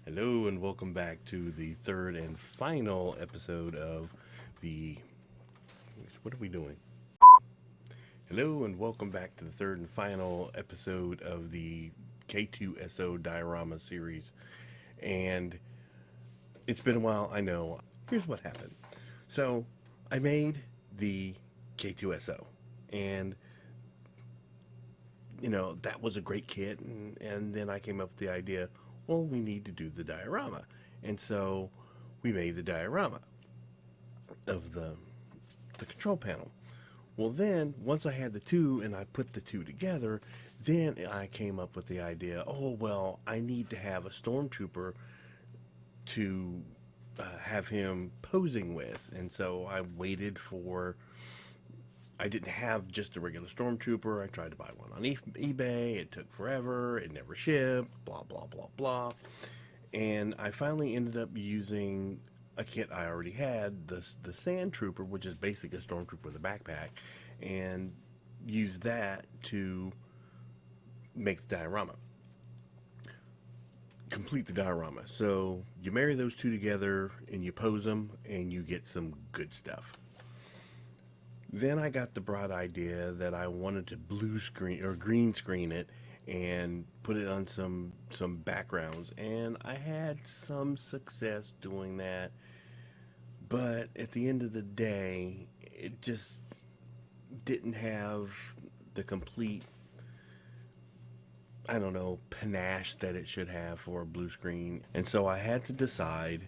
Hello and welcome back to the third and final episode of the. What are we doing? Hello and welcome back to the third and final episode of the K2S0 diorama series. And it's been a while, I know. Here's what happened. So, I made the K2S0, and that was a great kit. And then I came up with the idea, well, we need to do the diorama. And so we made the diorama of the control panel. Well, then once I had the two and I put the two together, then I came up with the idea, oh, well, I need to have a stormtrooper to have him posing with. And so I waited for. I didn't have just a regular stormtrooper. I tried to buy one on eBay. It took forever. It never shipped. Blah blah blah blah. And I finally ended up using a kit I already had, the Sand Trooper, which is basically a stormtrooper with a backpack, and use that to make the diorama, complete the diorama. So you marry those two together and you pose them, and you get some good stuff. Then I got the broad idea that I wanted to blue screen or green screen it and put it on some backgrounds, and I had some success doing that. But at the end of the day, it just didn't have the complete, I don't know, panache that it should have for a blue screen. And so I had to decide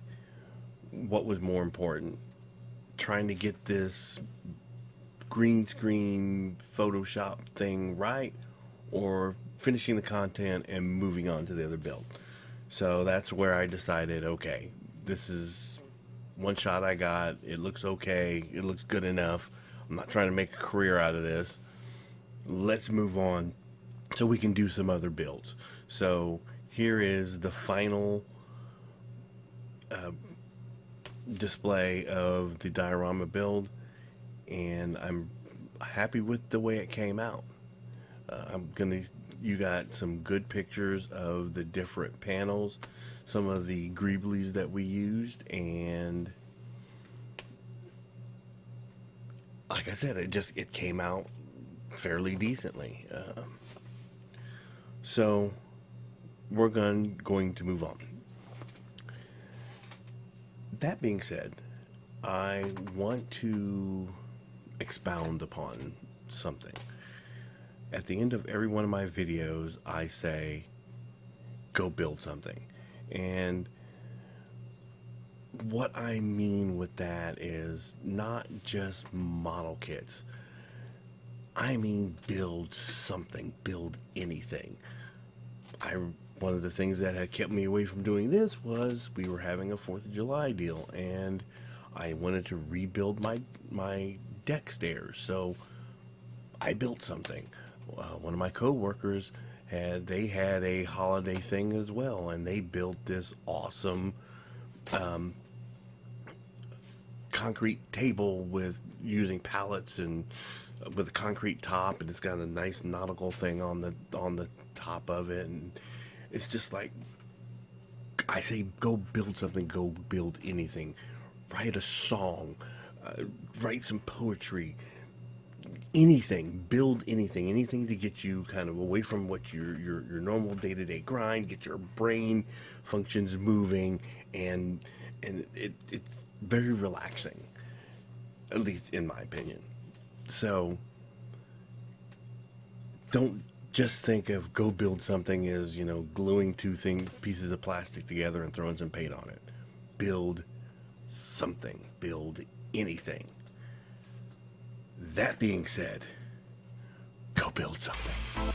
what was more important, trying to get this green screen Photoshop thing right, or finishing the content and moving on to the other build. So that's where I decided, okay, this is one shot I got. It looks okay. It looks good enough. I'm not trying to make a career out of this. Let's move on so we can do some other builds. So here is the final display of the diorama build, and I'm happy with the way it came out. You got some good pictures of the different panels, some of the greeblies that we used, and like I said, it came out fairly decently. So we're going to move on. That being said, I want to expound upon something. At the end of every one of my videos, I say, go build something. And what I mean with that is not just model kits. I mean build something, build anything. One of the things that had kept me away from doing this was we were having a 4th of July deal, and I wanted to rebuild my deck stairs. So I built something. One of my co-workers had a holiday thing as well, and they built this awesome concrete table with using pallets and with a concrete top, and it's got a nice nautical thing on the top of it, and it's just like, I say, go build something, go build anything. Write a song, write some poetry, anything, build anything to get you kind of away from what your normal day-to-day grind, get your brain functions moving, and it's very relaxing, at least in my opinion. So don't just think of go build something as, gluing two pieces of plastic together and throwing some paint on it. Build something, build anything. That being said, go build something.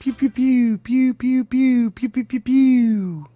Pew pew pew pew pew pew pew pew pew pew.